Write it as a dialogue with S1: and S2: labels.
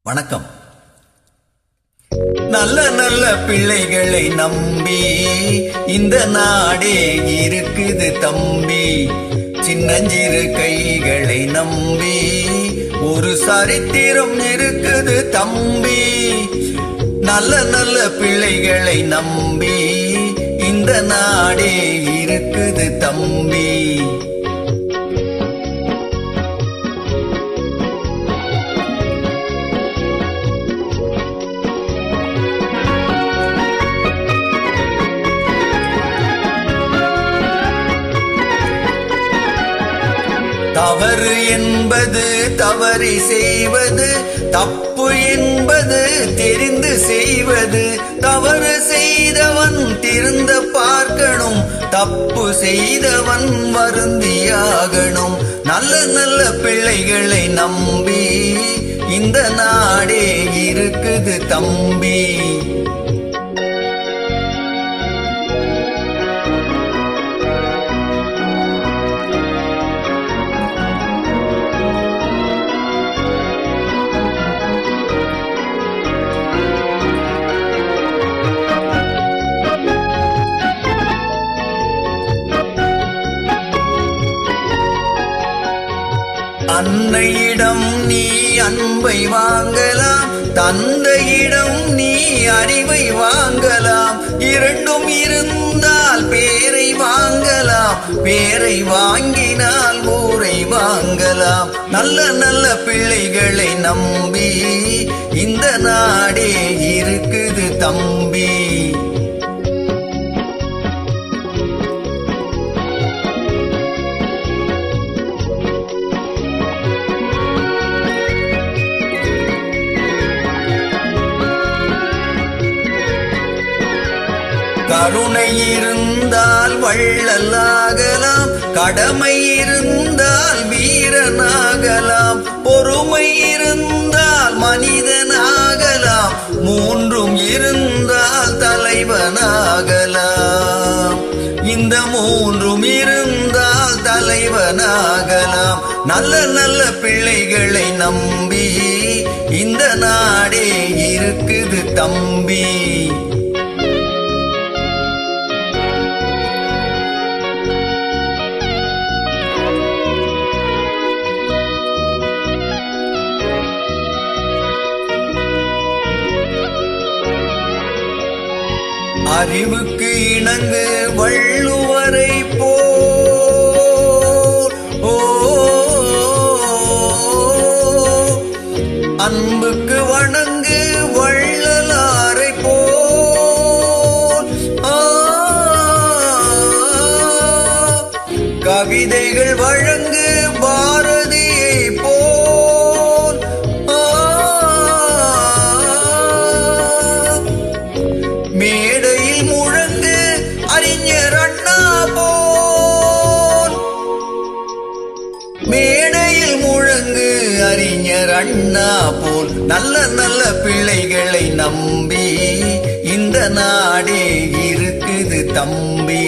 S1: வணக்கம். நல்ல நல்ல பிள்ளைகளை நம்பி இந்த நாடே இருக்குது தம்பி. சின்னஞ்சிறு கைகளை நம்பி ஒரு சரித்திரம் இருக்குது தம்பி. நல்ல நல்ல பிள்ளைகளை நம்பி இந்த நாடே இருக்குது தம்பி. தவறு என்பது தவறி செய்வது, தப்பு என்பது தெரிந்து செய்வது. தவறு செய்தவன் திருந்த பார்க்கணும், தப்பு செய்தவன் வருந்தியாகணும். நல்ல நல்ல பிள்ளைகளை நம்பி இந்த நாடே இருக்குது தம்பி. அன்னையிடம் நீ அன்பை வாங்கலாம், தந்தையிடம் நீ அறிவை வாங்கலாம். இரண்டும் இருந்தால் பேரை வாங்கலாம், பேரை வாங்கினால் ஊரை வாங்கலாம். நல்ல நல்ல பிள்ளைகளை நம்பி இந்த நாடே இருக்குது தம்பி. கருணை இருந்தால் வள்ளலாகலாம், கடமை இருந்தால் வீரனாகலாம். பொறுமை இருந்தால் மனிதனாகலாம், மூன்றும் இருந்தால் தலைவனாகலாம். இந்த மூன்றும் இருந்தால் தலைவனாகலாம். நல்ல நல்ல பிள்ளைகளை நம்பி இந்த நாடே இருக்குது தம்பி. அறிவுக்கு இணங்கு வள்ளுவரை போல், அன்புக்கு வணங்கு வள்ளலாரை போல். கவிதைகள் வழங்கு பாரதியை போல். மேடையில் முழங்கு அறிஞர் அண்ணா போல், மேடையில் முழங்கு அறிஞர் அண்ணா போல். நல்ல நல்ல பிள்ளைகளை நம்பி இந்த நாடே இருக்குது தம்பி.